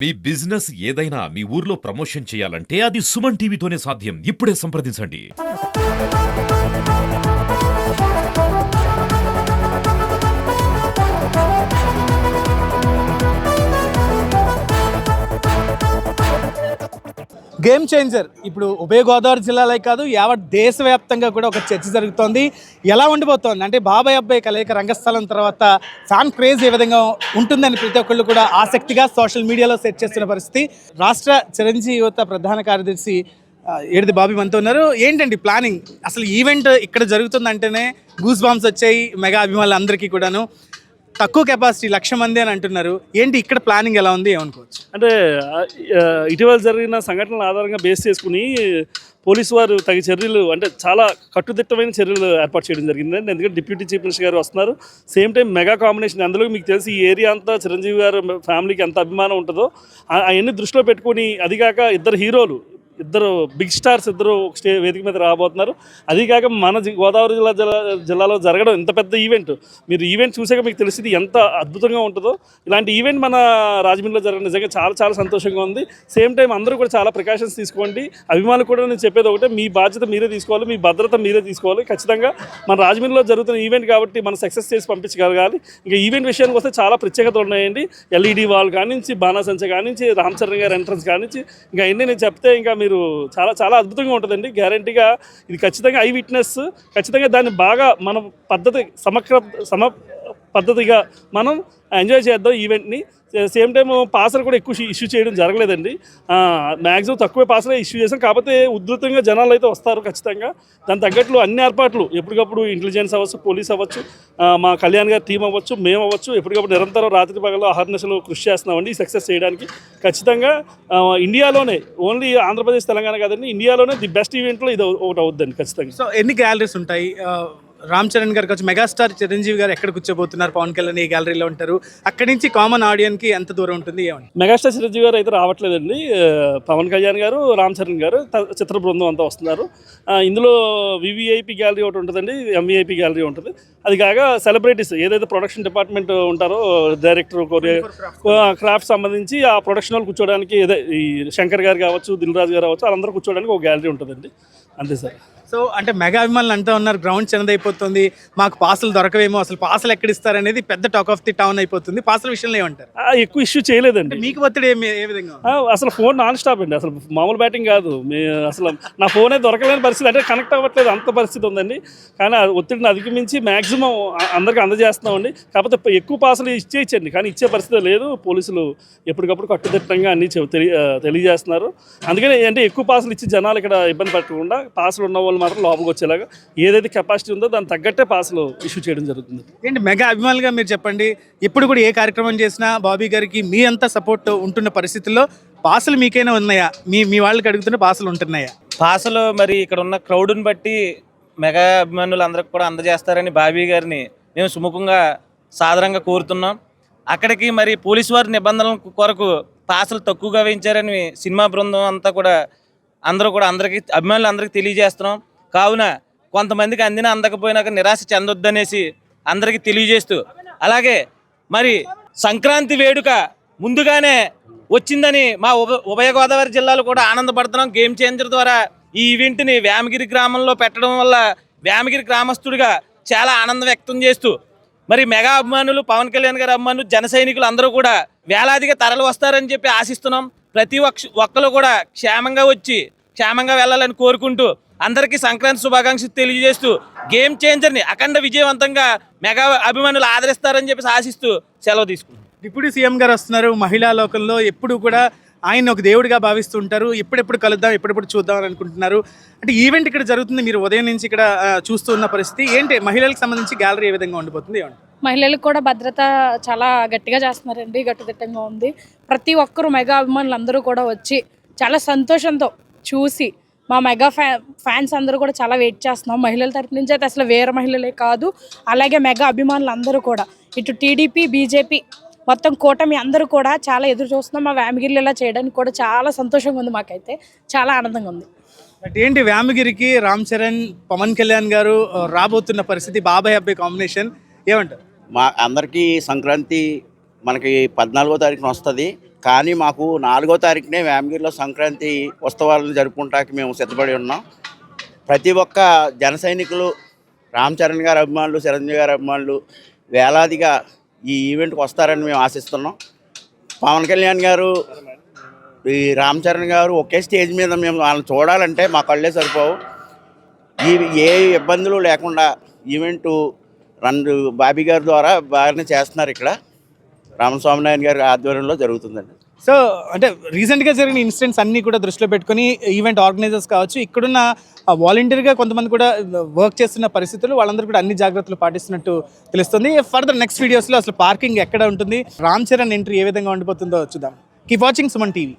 మీ business ఏదైనా మీ ఊర్లో promotion చేయాలంటే అది సుమన్ టీవీతోనే సాధ్యం. ఇప్పుడే సంప్రదించండి. గేమ్ చేంజర్ ఇప్పుడు ఉభయ గోదావరి జిల్లాలే కాదు యావత్ దేశవ్యాప్తంగా కూడా ఒక చర్చ జరుగుతోంది. ఎలా ఉండిపోతుంది అంటే బాబాయ్ అబ్బాయి కలయిక రంగస్థలం తర్వాత ఫ్యాన్ క్రేజ్ ఏ విధంగా ఉంటుందని ప్రతి ఒక్కళ్ళు కూడా ఆసక్తిగా సోషల్ మీడియాలో సెట్ చేస్తున్న పరిస్థితి. రాష్ట్ర చిరంజీవి యువత ప్రధాన కార్యదర్శి ఏడిది బాబీ మనతో ఉన్నారు. ఏంటండి ప్లానింగ్? అసలు ఈవెంట్ ఇక్కడ జరుగుతుందంటేనే గూస్ బాంబ్స్ వచ్చాయి మెగా అభిమానులు అందరికీ కూడాను. తక్కువ కెపాసిటీ 1,00,000 మంది అని అంటున్నారు. ఏంటి ఇక్కడ ప్లానింగ్ ఎలా ఉంది ఏమనుకోవచ్చు? అంటే ఇటీవల జరిగిన సంఘటనల ఆధారంగా బేస్ చేసుకుని పోలీసు వారు తగిన చర్యలు అంటే చాలా కట్టుదిట్టమైన చర్యలు ఏర్పాటు చేయడం జరిగిందండి. ఎందుకంటే డిప్యూటీ చీఫ్ మినిస్టర్ గారు వస్తున్నారు. Same time mega combination. అందులో మీకు తెలిసి ఈ ఏరియా అంతా చిరంజీవి గారు ఫ్యామిలీకి ఎంత అభిమానం ఉంటుందో అవన్నీ దృష్టిలో పెట్టుకొని, అదిగాక ఇద్దరు బిగ్ స్టార్స్ ఇద్దరు వేదిక మీద రాబోతున్నారు. అదిగాక మన గోదావరి జిల్లాలో జరగడం ఇంత పెద్ద ఈవెంట్. మీరు ఈవెంట్ చూసాక మీకు తెలిసింది ఎంత అద్భుతంగా ఉంటుందో. ఇలాంటి ఈవెంట్ మన రాజమండ్రిలో జరగడం నిజంగా చాలా చాలా సంతోషంగా ఉంది. సేమ్ టైం అందరూ కూడా చాలా ప్రికాషన్స్ తీసుకోండి. అభిమానులు కూడా నేను చెప్పేది ఒకటే, మీ బాధ్యత మీరే తీసుకోవాలి, మీ భద్రత మీరే తీసుకోవాలి. ఖచ్చితంగా మన రాజమండ్రిలో జరుగుతున్న ఈవెంట్ కాబట్టి మనం సక్సెస్ చేసి పంపించగలగాలి. ఇంకా ఈవెంట్ విషయానికి వస్తే చాలా ప్రత్యేకతలు ఉన్నాయండి. ఎల్ఈడి వాల్ కానించి, బాణాసంచ కానించి, రామ్ చరణ్ గారి ఎంట్రన్స్ కానించి, ఇంకా అన్నీ నేను చెప్తే ఇంకా మీరు చాలా చాలా అద్భుతంగా ఉంటుందండి. గ్యారంటీగా ఇది ఖచ్చితంగా ఐ విట్నెస్. ఖచ్చితంగా దాన్ని బాగా మనం పద్ధతిగా మనం ఎంజాయ్ చేద్దాం ఈవెంట్ని. సేమ్ టైం పాసలు కూడా ఎక్కువ ఇష్యూ చేయడం జరగలేదండి. మ్యాక్సిమం తక్కువే పాసలే ఇష్యూ చేసాం. కాకపోతే ఉధృతంగా జనాలు అయితే వస్తారు ఖచ్చితంగా. దాని తగ్గట్లు అన్ని ఏర్పాట్లు ఎప్పటికప్పుడు ఇంటెలిజెన్స్ అవ్వచ్చు, పోలీస్ అవ్వచ్చు, మా కళ్యాణ్ గారి టీం అవ్వచ్చు, మేము అవ్వచ్చు, ఎప్పటికప్పుడు నిరంతరం రాత్రి పగలు అహర్నిశలు కృషి చేస్తున్నామండి సక్సెస్ చేయడానికి. ఖచ్చితంగా ఇండియాలోనే, ఓన్లీ ఆంధ్రప్రదేశ్ తెలంగాణ కాదండి, ఇండియాలోనే ది బెస్ట్ ఈవెంట్లో ఇది ఒకటి అవుద్దండి ఖచ్చితంగా. సో ఎన్ని గ్యాలరీస్ ఉంటాయి? రామ్ చరణ్ గారికి వచ్చి మెగాస్టార్ చిరంజీవి గారు ఎక్కడ కూర్చోబోతున్నారు? పవన్ కళ్యాణ్ ఈ గ్యాలరీలో ఉంటారు. అక్కడి నుంచి కామన్ ఆడియన్కి ఎంత దూరం ఉంటుంది? ఏమండి? మెగాస్టార్ చిరంజీవి గారు అయితే రావట్లేదండి. పవన్ కళ్యాణ్ గారు, రామ్ చరణ్ గారు, చిత్ర బృందం అంతా వస్తున్నారు. ఇందులో వివిఐపి గ్యాలరీ ఒకటి ఉంటుందండి, ఎంవిఐపి గ్యాలరీ ఉంటుంది. అది కాక సెలబ్రిటీస్ ఏదైతే ప్రొడక్షన్ డిపార్ట్మెంట్ ఉంటారో, డైరెక్టర్, క్రాఫ్ట్ సంబంధించి ఆ ప్రొడక్షన్ వాళ్ళు కూర్చోడానికి, ఈ శంకర్ గారు కావచ్చు, దిల్ రాజు గారు కావచ్చు, వాళ్ళందరూ కూర్చోడానికి ఒక గ్యాలరీ ఉంటుందండి. అంతే సార్. సో అంటే మెగా అభిమానులు అంతా ఉన్నారు, గ్రౌండ్ చిన్నదైపోతుంది, మాకు పాసులు దొరకవేమో, అసలు పాసులు ఎక్కడ ఇస్తారనేది పెద్ద టాక్ ఆఫ్ ది టౌన్ అయిపోతుంది. పాసుల విషయంలో ఏమంటారు? ఎక్కువ ఇష్యూ చేయలేదండి. మీకు ఒత్తిడి ఏ విధంగా? అసలు ఫోన్ నాన్ స్టాప్ అండి. అసలు మామూలు బ్యాటింగ్ కాదు. అసలు నా ఫోన్ అయితే దొరకలేని పరిస్థితి, అంటే కనెక్ట్ అవ్వట్లేదు అంత పరిస్థితి ఉందండి. కానీ ఒత్తిడిని అధిగమించి మ్యాక్సిమం అందరికీ అందజేస్తున్నామండి. కాకపోతే ఎక్కువ పాసులు ఇచ్చేయచ్చండి, కానీ ఇచ్చే పరిస్థితి లేదు. పోలీసులు ఎప్పటికప్పుడు కట్టుదిట్టంగా అన్నీ తెలియజేస్తున్నారు. అందుకని అంటే ఎక్కువ పాసులు ఇచ్చి జనాలు ఇక్కడ ఇబ్బంది పడకుండా, పాసులు ఉన్న వాళ్ళు మాత్రం లోపలికి వచ్చేలాగా ఏదైతే కెపాసిటీ ఉందో దాన్ని తగ్గట్టే పాసులు ఇష్యూ చేయడం జరుగుతుంది. ఏంటి మెగా అభిమానులుగా మీరు చెప్పండి, ఇప్పుడు కూడా ఏ కార్యక్రమం చేసినా బాబీ గారికి మీ అంతా సపోర్ట్ ఉంటున్న పరిస్థితుల్లో పాసులు మీకైనా ఉన్నాయా? మీ వాళ్ళకి అడుగుతున్న పాసులు ఉంటున్నాయా? పాసులు మరి ఇక్కడ ఉన్న క్రౌడ్ని బట్టి మెగా అభిమానులు అందరికి కూడా అందజేస్తారని బాబీ గారిని మేము సుముఖంగా సాదరంగా కోరుతున్నాం. అక్కడికి మరి పోలీసు వారి నిబంధనల కొరకు పాసులు తక్కువగా వేయించారని సినిమా బృందం అంతా కూడా అందరికీ అభిమానులు అందరికీ తెలియజేస్తున్నాం. కావున కొంతమందికి అందకపోయినాక నిరాశ చెందొద్దనేసి అందరికీ తెలియజేస్తూ, అలాగే మరి సంక్రాంతి వేడుక ముందుగానే వచ్చిందని మా ఉభయ గోదావరి జిల్లాలో కూడా ఆనందపడుతున్నాం. గేమ్ చేంజర్ ద్వారా ఈ ఈవెంట్ని వేమగిరి గ్రామంలో పెట్టడం వల్ల వేమగిరి గ్రామస్తుడిగా చాలా ఆనందం వ్యక్తం చేస్తూ, మరి మెగా అభిమానులు, పవన్ కళ్యాణ్ గారి అభిమానులు, జన సైనికులు అందరూ కూడా వేలాదిగా తరలి వస్తారని చెప్పి ఆశిస్తున్నాం. ప్రతి ఒక్కరు కూడా క్షేమంగా వచ్చి క్షేమంగా వెళ్ళాలని కోరుకుంటూ, అందరికీ సంక్రాంతి శుభాకాంక్షలు తెలియజేస్తూ, గేమ్ చేంజర్ని అఖండ విజయవంతంగా మెగా అభిమానులు ఆదరిస్తారని చెప్పి ఆశిస్తూ సెలవు తీసుకుంటాం. డిప్యూటీ సీఎం గారు వస్తున్నారు. మహిళా లోకంలో ఎప్పుడు కూడా ఆయన ఒక దేవుడిగా భావిస్తుంటారు. ఎప్పుడెప్పుడు కలుద్దాం, ఎప్పుడెప్పుడు చూద్దాం అని అనుకుంటున్నారు. అంటే ఈవెంట్ ఇక్కడ జరుగుతుంది, మీరు ఉదయం నుంచి ఇక్కడ చూస్తూ ఉన్న పరిస్థితి ఏంటి? మహిళలకు సంబంధించి గ్యాలరీ ఏ విధంగా ఉండిపోతుంది? మహిళలకు కూడా భద్రత చాలా గట్టిగా చేస్తున్నారండి, గట్టుదిట్టంగా ఉంది. ప్రతి ఒక్కరు మెగా అభిమానులు అందరూ కూడా వచ్చి చాలా సంతోషంతో చూసి, మా మెగా ఫ్యాన్స్ అందరూ కూడా చాలా వెయిట్ చేస్తున్నాం. మహిళల తరపు నుంచి అయితే అసలు వేరే మహిళలే కాదు, అలాగే మెగా అభిమానులు అందరూ కూడా, ఇటు టీడీపీ, బీజేపీ మొత్తం కూటమి అందరూ కూడా చాలా ఎదురు చూస్తున్నాం. మా వేమగిరిలో ఇలా చేయడానికి కూడా చాలా సంతోషంగా ఉంది, మాకైతే చాలా ఆనందంగా ఉంది. ఏంటి వేమగిరికి రామ్ చరణ్, పవన్ కళ్యాణ్ గారు రాబోతున్న పరిస్థితి, బాబాయ్ అబ్బాయి కాంబినేషన్ ఏమంటారు? మా అందరికీ సంక్రాంతి మనకి 14వ తారీఖున వస్తుంది. కానీ మాకు 4వ తారీఖునే వేమగిరిలో సంక్రాంతి ఉత్సవాలను జరుపుకుంటానికి మేము సిద్ధపడి ఉన్నాం. ప్రతి ఒక్క జన సైనికులు, రామ్ చరణ్ గారి అభిమానులు, చిరంజీవి గారి అభిమానులు వేలాదిగా ఈ ఈవెంట్కి వస్తారని మేము ఆశిస్తున్నాం. పవన్ కళ్యాణ్ గారు, ఈ రామ్ చరణ్ గారు ఒకే స్టేజ్ మీద మేము వాళ్ళని చూడాలంటే మా కళ్ళే సరిపోవు. ఏ ఇబ్బందులు లేకుండా ఈవెంటు బాబీ గారి ద్వారా బాగానే చేస్తున్నారు. ఇక్కడ రామస్వామినారాయణ గారి ఆధ్వర్యంలో జరుగుతుందండి. సో అంటే రీసెంట్గా జరిగిన ఇన్సిడెంట్స్ అన్నీ కూడా దృష్టిలో పెట్టుకుని ఈవెంట్ ఆర్గనైజర్స్ కావచ్చు, ఇక్కడున్న వాలంటీర్గా కొంతమంది కూడా వర్క్ చేస్తున్న పరిస్థితులు, వాళ్ళందరూ కూడా అన్ని జాగ్రత్తలు పాటిస్తున్నట్టు తెలుస్తుంది. ఫర్దర్ నెక్స్ట్ వీడియోస్లో అసలు పార్కింగ్ ఎక్కడ ఉంటుంది, రామ్ చరణ్ ఎంట్రీ ఏ విధంగా ఉండిపోతుందో చూద్దాం. Keep watching Suman TV.